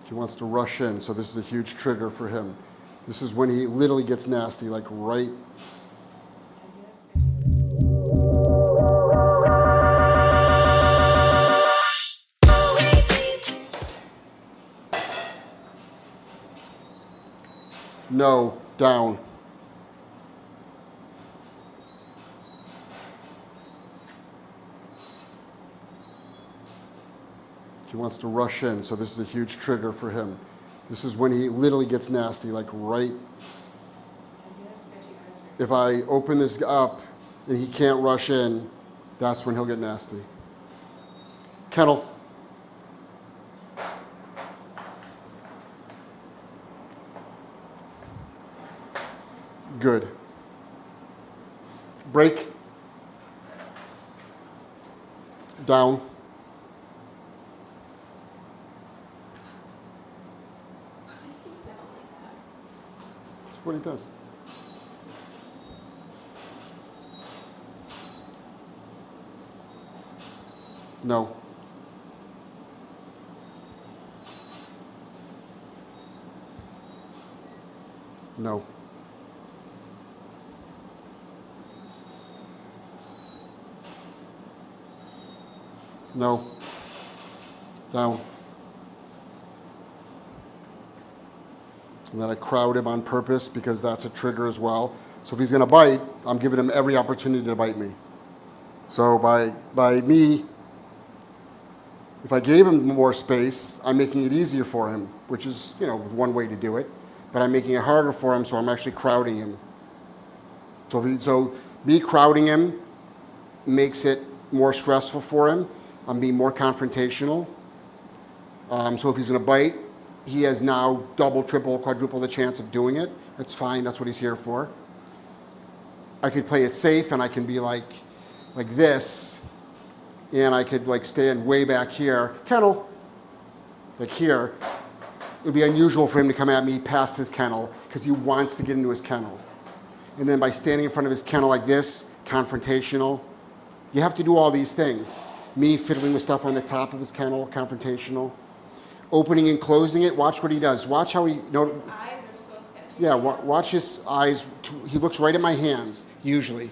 He wants to rush in, so this is a huge trigger for him. This is when he literally gets nasty, like right. No, down. He wants to rush in, so this is a huge trigger for him. This is when he literally gets nasty, like right. If I open this up and he can't rush in, that's when he'll get nasty. Kennel. Good. Break. Down. That's what he does. No. No. No. Down. And then I crowd him on purpose because that's a trigger as well. So if he's going to bite, I'm giving him every opportunity to bite me. So by me, if I gave him more space, I'm making it easier for him, which is, one way to do it. But I'm making it harder for him, so I'm actually crowding him. So me crowding him makes it more stressful for him. I'm being more confrontational. So if he's going to bite, he has now double, triple, quadruple the chance of doing it. That's fine. That's what he's here for. I could play it safe, and I can be like this, and I could stand way back here. Kennel. Like here. It would be unusual for him to come at me past his kennel because he wants to get into his kennel. And then by standing in front of his kennel like this, confrontational. You have to do all these things. Me fiddling with stuff on the top of his kennel, confrontational. Opening and closing it, watch what he does. Watch how he... His eyes are so sketchy. Yeah, watch his eyes. He looks right at my hands, usually.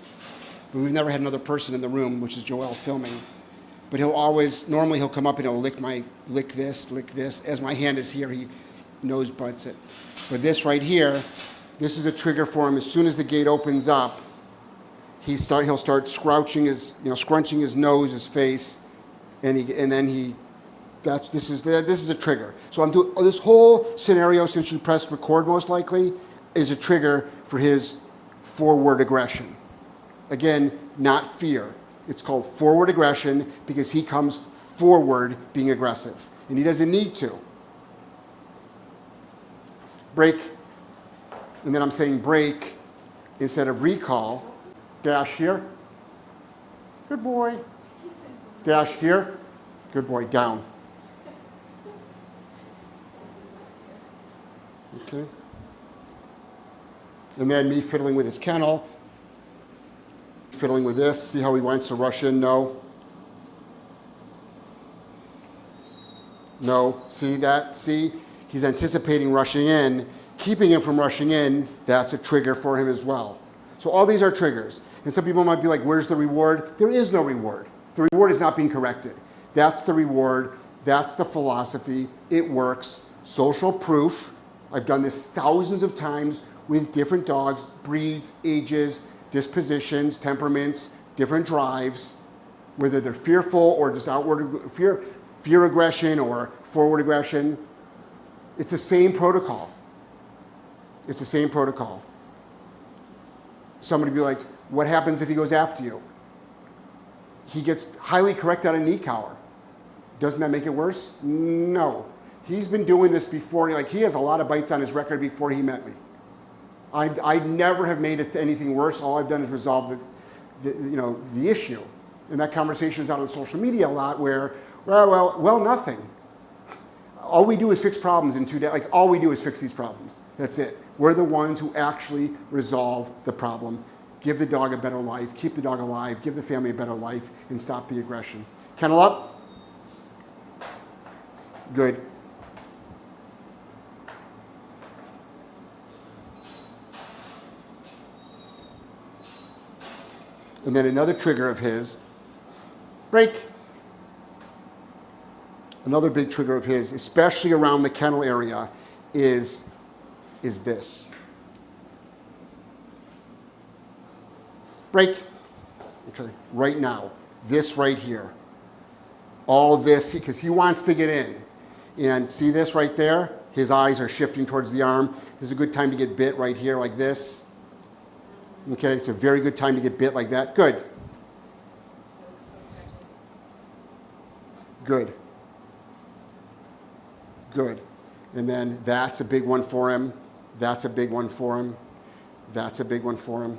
But we've never had another person in the room, which is Joel filming. But normally he'll come up and he'll lick this. As my hand is here, he nose butts it. But this right here, this is a trigger for him. As soon as the gate opens up, he'll start scrunching his nose, his face, this is a trigger. So I'm doing this whole scenario, since you pressed record most likely, is a trigger for his forward aggression. Again, not fear. It's called forward aggression because he comes forward being aggressive, and he doesn't need to. Break, and then I'm saying break instead of recall. Dash here. Good boy. Dash here. Good boy. Down. Okay. And then me fiddling with his kennel. Fiddling with this. See how he wants to rush in? No. No. See that? See? He's anticipating rushing in. Keeping him from rushing in, that's a trigger for him as well. So all these are triggers. And some people might be like, where's the reward? There is no reward. The reward is not being corrected. That's the reward. That's the philosophy. It works. Social proof. I've done this thousands of times with different dogs, breeds, ages, dispositions, temperaments, different drives, whether they're fearful or just outward fear aggression or forward aggression. It's the same protocol. It's the same protocol. Somebody be like, what happens if he goes after you? He gets highly corrected on a knee cower. Doesn't that make it worse? No. He's been doing this before. He has a lot of bites on his record before he met me. I never have made anything worse. All I've done is resolve the issue. And that conversation is out on social media a lot where, well, nothing. All we do is fix problems in 2 days. All we do is fix these problems. That's it. We're the ones who actually resolve the problem, give the dog a better life, keep the dog alive, give the family a better life, and stop the aggression. Kennel up. Good. And then another trigger of his, break. Another big trigger of his, especially around the kennel area, is this. Break. Okay, right now. This right here. All this, because he wants to get in. And see this right there? His eyes are shifting towards the arm. This is a good time to get bit right here like this. Okay, it's a very good time to get bit like that. Good. Good. Good. And then that's a big one for him. That's a big one for him. That's a big one for him.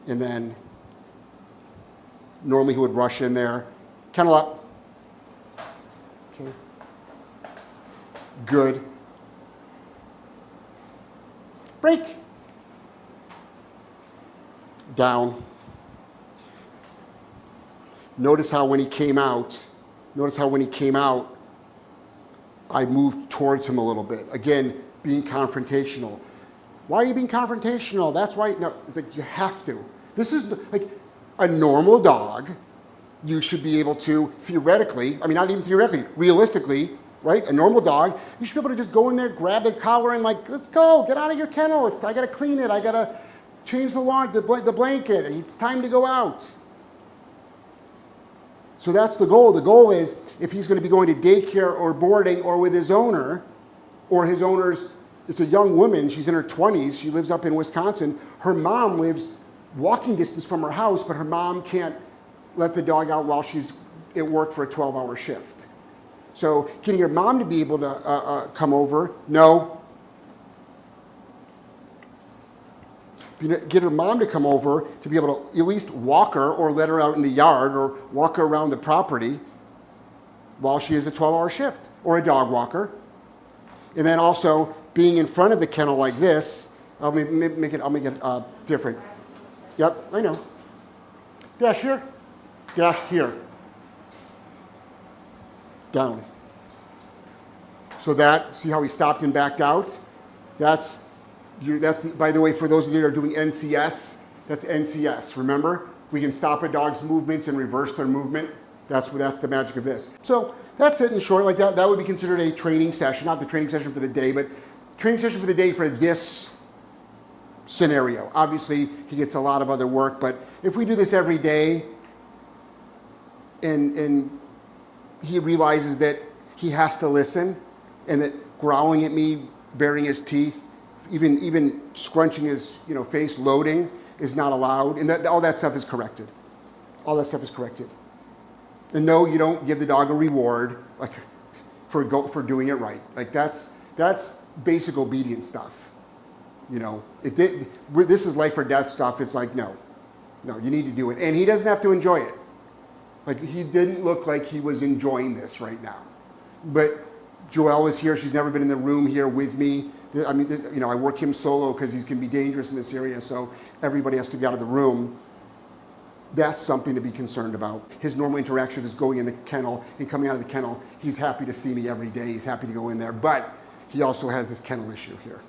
And then normally he would rush in there. Kennel up. Okay. Good. Break. Down. Notice how when he came out, I moved towards him a little bit. Again, being confrontational. Why are you being confrontational? That's why, no, it's like you have to. This is like a normal dog. You should be able to theoretically, I mean, not even theoretically, realistically, right? A normal dog, you should be able to just go in there, grab their collar and like, let's go, get out of your kennel. I gotta clean it. I gotta change the blanket. It's time to go out. So that's the goal. The goal is if he's going to be going to daycare or boarding or with his owner, or his owner's, it's a young woman, she's in her 20s, she lives up in Wisconsin. Her mom lives walking distance from her house, but her mom can't let the dog out while she's at work for a 12-hour shift. So getting your mom to be able to come over, no. Get her mom to come over to be able to at least walk her or let her out in the yard or walk her around the property while she is a 12-hour shift, or a dog walker. And then also being in front of the kennel like this, I'll make it different. Yep, I know. Dash here, dash here. Down. So that, see how he stopped and backed out? By the way, for those of you that are doing NCS, that's NCS. Remember, we can stop a dog's movements and reverse their movement. That's the magic of this. So that's it in short. Like that would be considered a training session, not the training session for the day, but training session for the day for this scenario. Obviously, he gets a lot of other work, but if we do this every day, and he realizes that he has to listen, and that growling at me, baring his teeth, even scrunching his face, loading is not allowed, and all that stuff is corrected. All that stuff is corrected. And no, you don't give the dog a reward like for doing it right. Like that's basic obedience stuff. This is life or death stuff. It's like no, you need to do it, and he doesn't have to enjoy it. Like he didn't look like he was enjoying this right now, but Joelle is here. She's never been in the room here with me. I mean, I work him solo because he can be dangerous in this area, so everybody has to be out of the room. That's something to be concerned about. His normal interaction is going in the kennel and coming out of the kennel. He's happy to see me every day. He's happy to go in there, but he also has this kennel issue here.